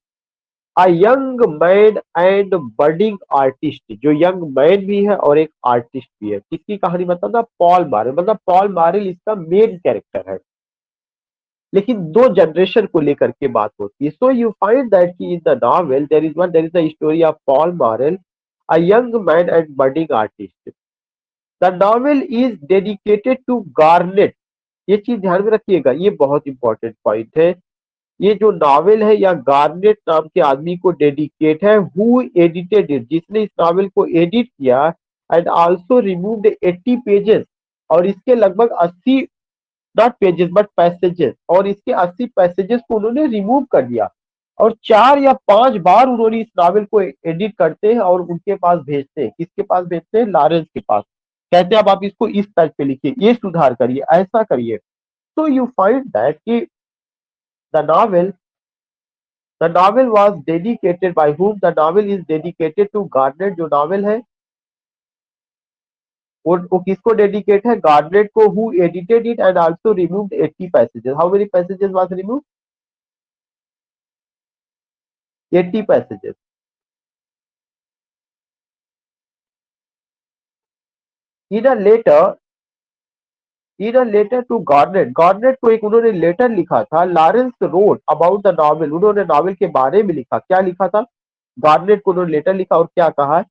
a young man and budding artist. जो यंग मैन भी है और एक आर्टिस्ट भी है। किसकी कहानी बताता? Paul Morell. मतलब पॉल मॉरेल इसका मेन कैरेक्टर है, लेकिन दो जनरेशन को लेकर के बात होती है। सो यू फाइंड दैट कि in the novel there is the story of Paul Morel, a young man and budding artist. The novel is dedicated to Garnett. ये चीज ध्यान में रखिएगा, ये बहुत इंपॉर्टेंट पॉइंट है। ये जो नॉवेल है, या गार्नेट नाम के आदमी को डेडिकेट है, हु एडिटेड इट, जिसने इस नॉवेल को एडिट किया, एंड आल्सो रिमूव्ड 80 पेजेस, और इसके लगभग 80, नॉट पेजेस बट पैसेजेस, और इसके 80 पैसेजेस को उन्होंने रिमूव कर दिया, और 4 या 5 बार उन्होंने इस नॉवेल को एडिट करते हैं और उनके पास भेजते हैं। किसके पास भेजते हैं? लॉरेंस के पास। कहते हैं अब आप इसको इस तर्ज पे लिखिए, ये सुधार करिए, ऐसा करिए। तो यू फाइंड दैट कि the novel the novel was dedicated by whom? The novel is dedicated to Garnett. जो नॉवेल है वो किसको डेडिकेट है? गार्नेट को, who edited it and also removed 80 passages. How many passages was removed? 80 passages. In a letter to Garnett, Garnett को एक उन्होंने letter लिखा था। Lawrence wrote about the novel, उन्होंने नॉवेल के बारे में लिखा। क्या लिखा था? गार्नेट को उन्होंने लेटर लिखा और क्या कहा?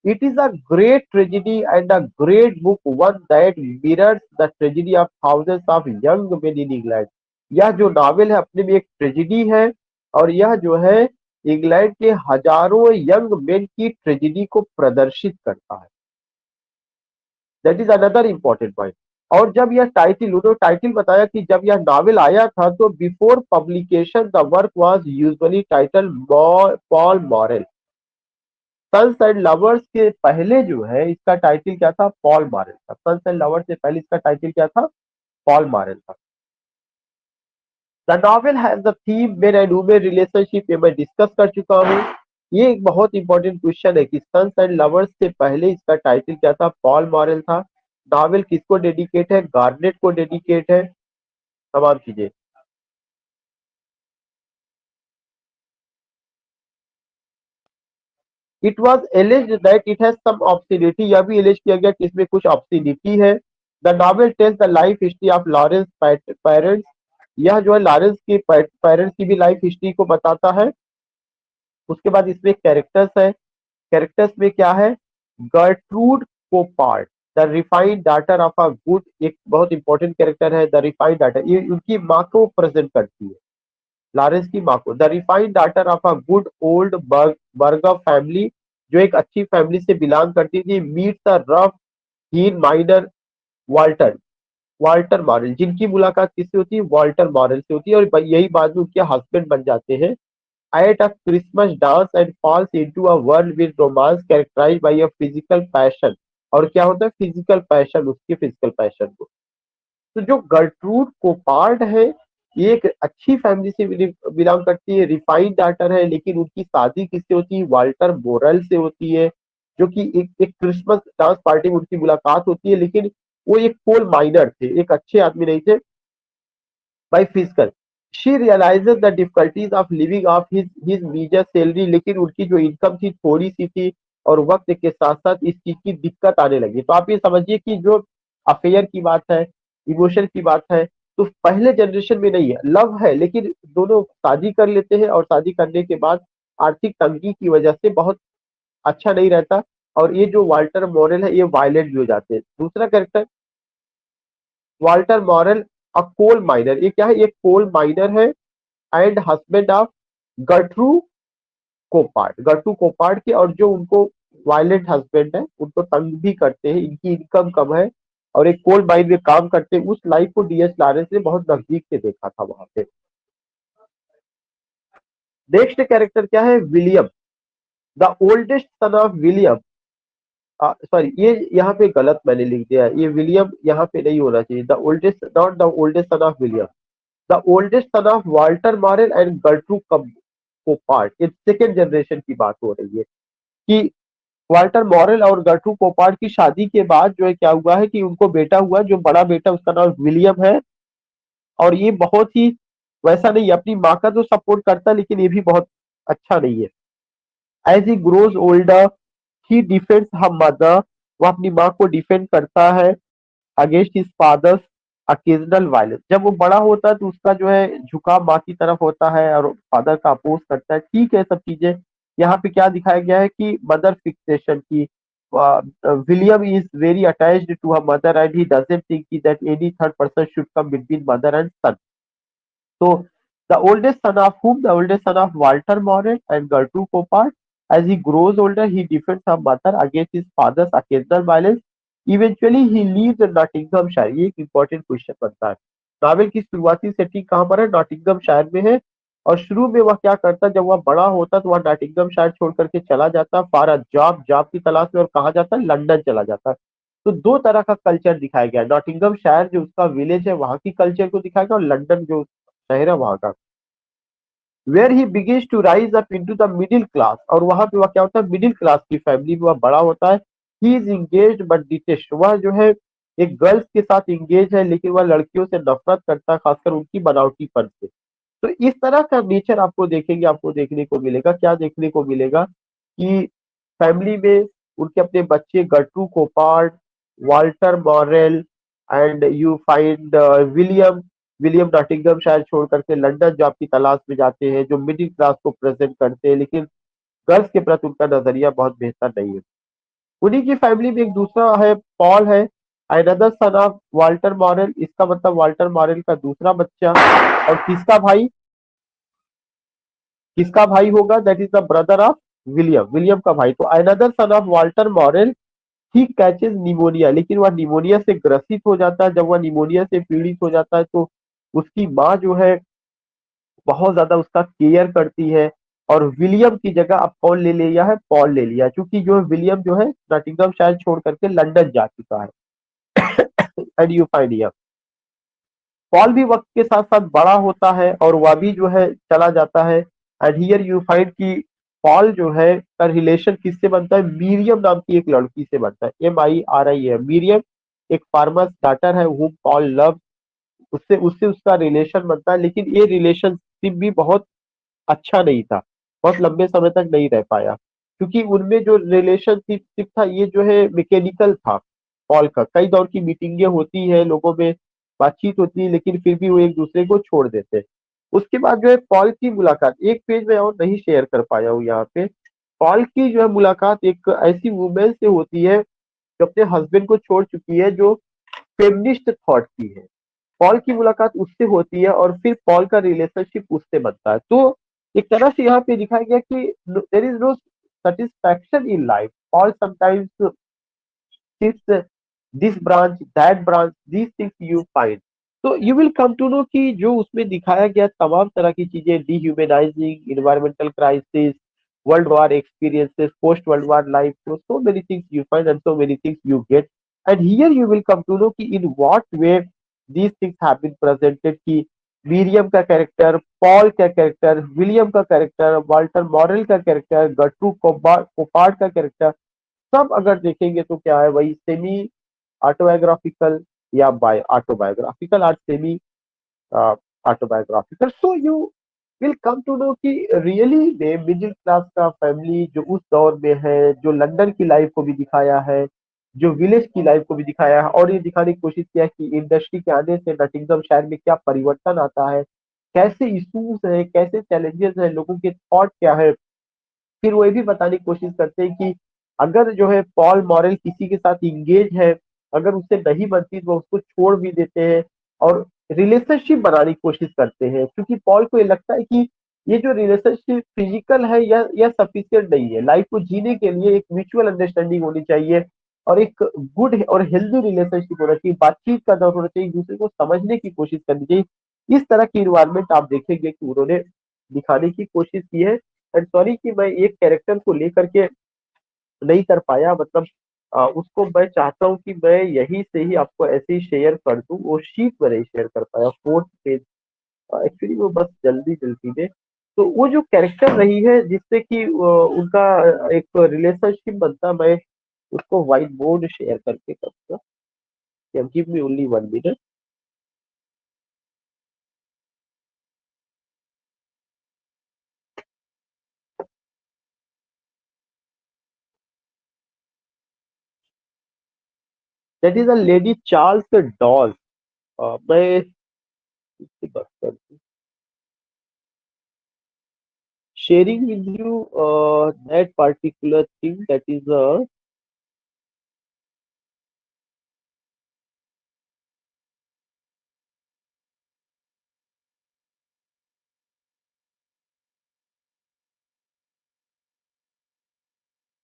It is a great tragedy and a great book, one that mirrors the tragedy of thousands of young men in England. यह जो नावल है अपने में एक ट्रेजेडी है, और यह जो है इंग्लैंड के हजारों यंग मेन की ट्रेजेडी को प्रदर्शित करता है। That is another important point. और जब यह टाइटल, उन्होंने टाइटल बताया कि जब यह नावल आया था तो before publication the work was usually title Paul Morel. Sons and lovers के पहले जो है इसका टाइटल क्या था? पॉल मॉरेल था। सन्स एंड लवर्स से पहले इसका टाइटल क्या था? पॉल मॉरेल था। The novel has the theme men and women relationship, ये मैं डिस्कस कर चुका हूँ। ये एक बहुत इंपॉर्टेंट क्वेश्चन है कि सन्स एंड लवर्स से पहले इसका टाइटल क्या था? पॉल मॉरेल था। नॉवेल किसको डेडिकेट है? गार्नेट को डेडिकेट है। तमाम चीजें। It was alleged that it has some obscenity, यह भी एलिज किया गया कि इसमें कुछ ऑब्स्टिनिटी है। The novel tells the life history of Lawrence parents, यह जो है लॉरेंस के पेरेंट्स की भी लाइफ हिस्ट्री को बताता है। उसके बाद इसमें कैरेक्टर्स है। कैरेक्टर्स में क्या है? Gertrude Coppard, the refined daughter of a good, एक बहुत इंपॉर्टेंट कैरेक्टर है। द रिफाइंड डॉटर, ये उनकी माँ को प्रेजेंट करती है, लॉरेंस की माँ को। The refined daughter of a good old burger family, जो एक अच्छी फैमिली से बिलोंग करती थी। मीट द रफ हीन माइनर वाल्टर, वाल्टर मॉरेल, जिनकी मुलाकात किससे होती है? वाल्टर मॉरेल से होती है, और यही बाद में उनके हस्बैंड बन जाते हैं। At a Christmas dance and falls into a world with romance characterized by a physical passion, और क्या होता है? फिजिकल पैशन, उसके फिजिकल पैशन को। तो जो गर्ट्रूड कोपार्ड है, ये एक अच्छी फैमिली से बिलोंग करती है, रिफाइंड डॉटर है, लेकिन उनकी शादी किससे होती है? वाल्टर मोरेल से होती है, जो कि एक क्रिसमस डांस पार्टी में उनकी मुलाकात होती है, लेकिन वो एक कोल माइनर थे, एक अच्छे आदमी नहीं थे by physical. She realizes the difficulties of living off his meager salary, लेकिन उनकी जो इनकम थी थोड़ी सी थी, और वक्त के साथ साथ इस चीज की दिक्कत आने लगी। तो आप ये समझिए कि जो अफेयर की बात है, इमोशन की बात है, तो पहले जनरेशन में नहीं है, लव है, लेकिन दोनों शादी कर लेते हैं, और शादी करने के बाद आर्थिक तंगी की वजह से बहुत अच्छा नहीं रहता, और ये जो वाल्टर मॉरेल है ये वायलेंट भी हो जाते हैं। दूसरा कैरेक्टर वाल्टर मॉरेल, अ कोल माइनर, ये क्या है? ये कोल माइनर है एंड हस्बैंड ऑफ गर्ट्रू कोपार्ड, गर्ट्रू कोपार्ड के, और जो उनको वायलेंट हस्बैंड है, उनको तंग भी करते हैं, इनकी इनकम कम है, और एक कोल माइन में काम करते हैं। उस लाइफ को डीएस लॉरेंस ने बहुत नजदीक से देखा था वहां पे। नेक्स्ट कैरेक्टर क्या है? William, the oldest son of William, sorry ये यहाँ पे गलत मैंने लिख दिया है, ये विलियम यहाँ पे नहीं होना चाहिए। The oldest, not the oldest son of William, the oldest son of Walter Morel and Gertrude Coppard, ये सेकेंड जनरेशन की बात हो रही है कि वाल्टर मॉरेल और गर्ट्रू कोपार्ड की शादी के बाद जो है क्या हुआ है कि उनको बेटा हुआ, जो बड़ा बेटा उसका नाम विलियम है, और ये बहुत ही वैसा नहीं है, अपनी माँ का तो सपोर्ट करता है, लेकिन ये भी बहुत अच्छा नहीं है। As he grows older he defends her mother, वो अपनी माँ को डिफेंड करता है against his father's occasional violence. जब वो बड़ा होता है तो उसका जो है झुकाव माँ की तरफ होता है, और फादर का अपोज करता है। ठीक है, सब चीजें। यहाँ पे क्या दिखाया गया है कि मदर फिक्सेशन की, William is very attached to her mother and he doesn't think that any third person should come between mother and son. So the oldest son of whom? The oldest son of Walter Morel and Gertrude Poppard. As he grows older, he defends her mother against his father's occasional violence. Eventually, he leaves Nottinghamshire. ये एक important question बनता है। Novel की शुरुआती setting कहाँ पर है? नॉटिंगमशायर में है। और शुरू में वह क्या करता, जब वह बड़ा होता तो वह नॉटिंगमशायर छोड़ करके चला जाता फॉर अ जॉब, जॉब की तलाश में, और कहाँ जाता? लंदन चला जाता। तो दो तरह का कल्चर दिखाया गया है। नॉटिंगमशायर जो उसका विलेज है वहां की कल्चर को दिखाया गया, और लंदन जो शहर है वहां का, where he begins to rise up into the middle class, और वहां पे वह क्या होता है? मिडिल क्लास की फैमिली में वह बड़ा होता है। He is engaged but detest, वह जो है एक गर्ल्स के साथ इंगेज है, लेकिन वह लड़कियों से नफरत करता है, खासकर उनकी बनावटीपन से। तो इस तरह का नेचर आपको देखेंगे, आपको देखने को मिलेगा। क्या देखने को मिलेगा कि फैमिली में उनके अपने बच्चे Gertrude Coppard, Walter Morel, and you find William, William Nottinghamshire छोड़ करके लंदन जॉब की तलाश में जाते हैं, जो मिडिल क्लास को प्रेजेंट करते हैं, लेकिन गर्ल्स के प्रति उनका नजरिया बहुत बेहतर नहीं है। उन्हीं की फैमिली में एक दूसरा है, पॉल है, another sun of Walter Morell, इसका मतलब वाल्टर मॉरेल का दूसरा बच्चा। और किसका भाई होगा? That is the brother of William, William का भाई। तो another sun of Walter Morell, he catches pneumonia, लेकिन वह निमोनिया से ग्रसित हो जाता है। जब वह निमोनिया से पीड़ित हो जाता है तो उसकी माँ जो है बहुत ज्यादा उसका केयर करती है। और विलियम की जगह अब कौन ले लिया है? पॉल ले लिया, क्योंकि जो विलियम जो है नॉटिंघम शायर छोड़ करके लंदन जा चुका है। And you find here, Paul भी वक्त के साथ साथ बड़ा होता है और वह भी जो है चला जाता है। एंड हियर यू फाइंड कि पॉल जो है का रिलेशन किससे बनता है? मीरियम नाम की एक लड़की से बनता है, MIRI है मीरियम, एक फार्मर्स डॉटर है whom पॉल लव, उससे उससे उसका रिलेशन बनता है। लेकिन ये रिलेशनशिप भी बहुत अच्छा नहीं था, बहुत लंबे समय तक नहीं रह पाया, क्योंकि उनमें जो रिलेशनशिप था ये जो है मैकेनिकल था। पॉल का कई दौर की मीटिंगें होती है, लोगों में बातचीत होती है, लेकिन फिर भी वो एक दूसरे को छोड़ देते हैं। उसके बाद जो है पॉल की मुलाकात, एक पेज में और नहीं शेयर कर पाया हूँ यहाँ पे। पॉल की जो है मुलाकात एक ऐसी वुमेन से होती है जो अपने हस्बैंड को छोड़ चुकी है, जो फेमिनिस्ट थॉट की है। पॉल की मुलाकात उससे होती है और फिर पॉल का रिलेशनशिप उससे बनता है। तो एक तरह से यहाँ पे दिखाया गया कि there is no satisfaction in life. Paul sometimes shifts this branch, that branch, these things you find. तो you will come to know कि जो उसमें दिखाया गया तमाम तरह की चीजें, dehumanising, environmental crisis, world war experiences, post world war life, so many things you find and so many things you get. And here you will come to know कि in what way these things have been presented, कि Miriam का character, Paul का character, William का character, Walter Morel का character, गट्रू Coppard का character, सब अगर देखेंगे तो क्या है, वही सेमी ऑटोबायोग्राफिकल या बाय ऑटोबायोग्राफिकल और semi autobiographical. So you will come to know कि रियली में मिडिल क्लास का फैमिली जो उस दौर में है, जो लंदन की लाइफ को भी दिखाया है, जो विलेज की लाइफ को भी दिखाया है, और ये दिखाने की कोशिश किया है कि इंडस्ट्री के आने से नटिंगम शहर में क्या परिवर्तन आता है, कैसे इश्यूज है, कैसे चैलेंजेस है, लोगों के थॉट क्या है। फिर वो ये भी बताने की कोशिश करते हैं कि अगर जो है पॉल मॉरेल किसी के साथ इंगेज है, अगर उससे नहीं बनती तो वो उसको छोड़ भी देते हैं और रिलेशनशिप बनाने की कोशिश करते हैं, क्योंकि पॉल को ये लगता है कि ये जो रिलेशनशिप फिजिकल है यह सफिशियंट नहीं है, लाइफ को जीने के लिए एक म्यूचुअल अंडरस्टैंडिंग होनी चाहिए और एक गुड और हेल्दी रिलेशनशिप होना चाहिए, बातचीत का दौर होना चाहिए, एक दूसरे को समझने की कोशिश करनी चाहिए। इस तरह की इन्वायरमेंट आप देखेंगे कि उन्होंने दिखाने की कोशिश की है। एंड सॉरी कि मैं एक कैरेक्टर को लेकर के नहीं कर पाया, मतलब उसको मैं चाहता हूँ कि मैं यहीं से ही आपको ऐसे ही शेयर कर दूं, वो शीट में नहीं शेयर कर पाया, 4th पेज एक्चुअली वो बस जल्दी जल्दी में। तो वो जो कैरेक्टर रही है जिससे कि उनका एक रिलेशनशिप बनता, मैं उसको व्हाइट बोर्ड शेयर करके करूंगा। Give me only 1 minute. That is a lady Charles doll. मैं इससे बात कर sharing with you that particular thing, that is a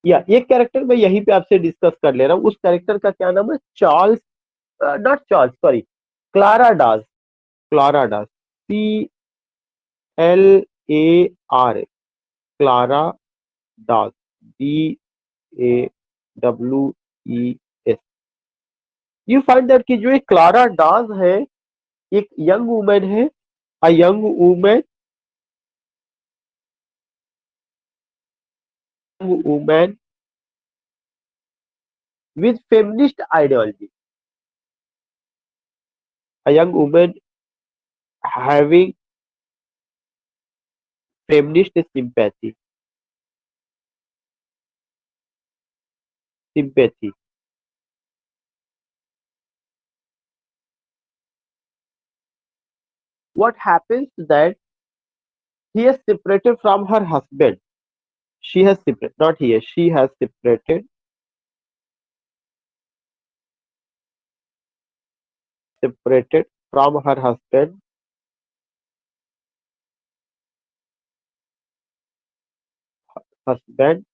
या एक कैरेक्टर मैं यहीं पे आपसे डिस्कस कर ले रहा हूँ। उस कैरेक्टर का क्या नाम है? Charles, not Charles, sorry, Clara does. Clara does, CLAR, Clara does, DAWES। You find that कि जो एक क्लारा डाज है, एक यंग वुमेन है, a young women with feminist ideology, a young woman having feminist sympathy. What happens that he has separated from her husband. She has separated, not he, she has separated separated from her husband Baxter,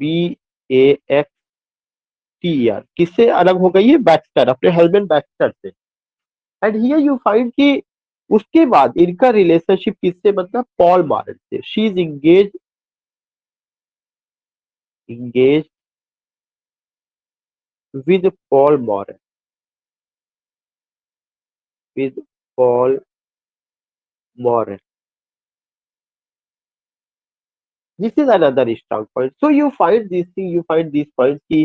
BAXTER, किससे अलग हो गई है? Baxter, अपने husband Baxter से। And here you find कि उसके बाद इनका रिलेशनशिप किससे, मतलब पॉल मारन से। She is engaged with Paul Moran, with Paul Moran. This is another strong point. So you find this thing, you find these points कि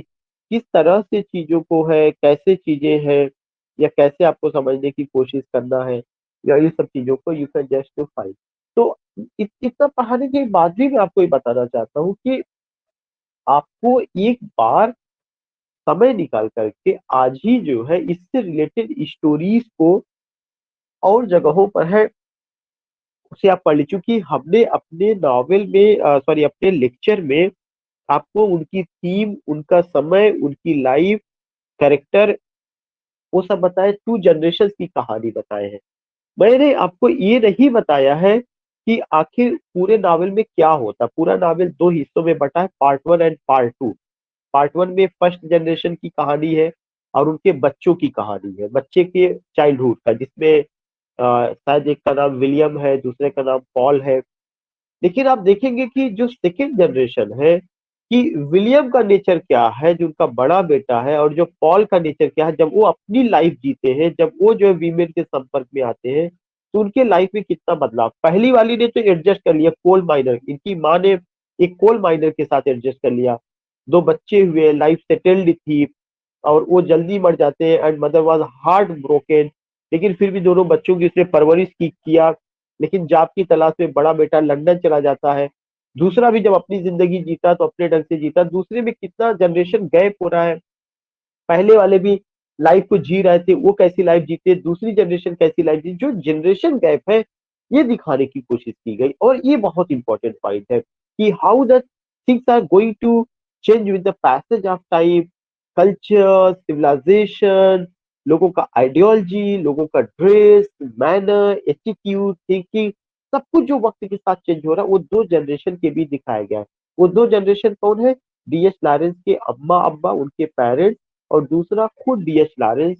किस तरह से चीजों को है, कैसे चीजें हैं, या कैसे आपको समझने की कोशिश करना है, या ये सब चीजों को यू कैन जस्ट फाइंड। तो इतना पढ़ाने के बाद भी मैं आपको ये बताना चाहता हूँ कि आपको एक बार समय निकाल करके आज ही जो है इससे रिलेटेड स्टोरीज को और जगहों पर है उसे आप पढ़ लीजिए, क्योंकि हमने अपने नॉवेल में सॉरी अपने लेक्चर में आपको उनकी थीम, उनका समय, उनकी लाइफ, कैरेक्टर, वो सब बताए, 2 जनरेशंस की कहानी बताए हैं। मैंने आपको ये नहीं बताया है कि आखिर पूरे नॉवेल में क्या होता। पूरा नॉवेल 2 हिस्सों में बटा है, पार्ट 1 एंड पार्ट 2। पार्ट 1 में फर्स्ट जनरेशन की कहानी है और उनके बच्चों की कहानी है, बच्चे के चाइल्डहुड का, जिसमें शायद एक का नाम विलियम है, दूसरे का नाम पॉल है। लेकिन आप देखेंगे कि जो सेकेंड जनरेशन है कि विलियम का नेचर क्या है, जो उनका बड़ा बेटा है, और जो पॉल का नेचर क्या है जब वो अपनी लाइफ जीते हैं, जब वो जो है वीमेन के संपर्क में आते हैं, तो उनके लाइफ में कितना बदलाव। पहली वाली ने तो एडजस्ट कर लिया, कोल माइनर, इनकी माँ ने एक कोल माइनर के साथ एडजस्ट कर लिया, 2 बच्चे हुए, लाइफ सेटल्ड थी, और वो जल्दी मर जाते हैं and mother was heart broken. लेकिन फिर भी दोनों बच्चों की उसने परवरिश की किया। लेकिन जॉब की तलाश में बड़ा बेटा लंदन चला जाता है। दूसरा भी जब अपनी जिंदगी जीता तो अपने ढंग से जीता। दूसरे में कितना जनरेशन गैप हो रहा है। पहले वाले भी लाइफ को जी रहे थे, वो कैसी लाइफ जीते, दूसरी जनरेशन कैसी लाइफ जी, जो जनरेशन गैप है ये दिखाने की कोशिश की गई। और ये बहुत इंपॉर्टेंट पॉइंट है कि how the things are going to change with the passage of time, culture, civilisation, लोगों का आइडियोलॉजी, लोगों का ड्रेस, मैनर, एटीट्यूड, थिंकिंग, सब कुछ जो वक्त के साथ चेंज हो रहा है वो 2 जनरेशन के बीच दिखाया गया है। वो 2 जनरेशन कौन है? डीएस लॉरेंस के अम्मा अब्बा, उनके पेरेंट्स, और दूसरा खुद डीएस लॉरेंस,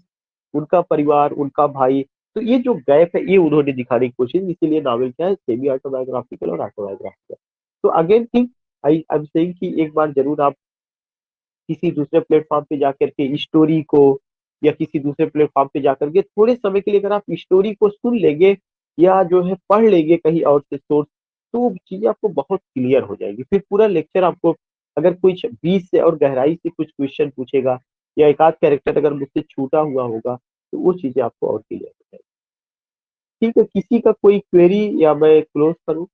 उनका परिवार, उनका भाई। तो ये जो गैप है ये उन्होंने दिखाने की कोशिश, इसीलिए नॉवेल क्या है, सेमी ऑटोबायोग्राफिकल और ऑटोबायोग्राफिकल। तो again think I am saying कि एक बार जरूर आप किसी दूसरे प्लेटफॉर्म पे जाकर के स्टोरी को, या किसी दूसरे प्लेटफॉर्म पे जाकर के थोड़े समय के लिए अगर आप स्टोरी को सुन लेंगे या जो है पढ़ लेंगे कहीं और से सोर्स, तो चीजें आपको बहुत क्लियर हो जाएगी। फिर पूरा लेक्चर आपको, अगर कुछ बीच से और गहराई से कुछ क्वेश्चन पूछेगा या एक आध कैरेक्टर अगर मुझसे छूटा हुआ होगा तो वो चीजें आपको और क्लियर हो जाएगी। ठीक है, किसी का कोई क्वेरी या मैं क्लोज करूँ?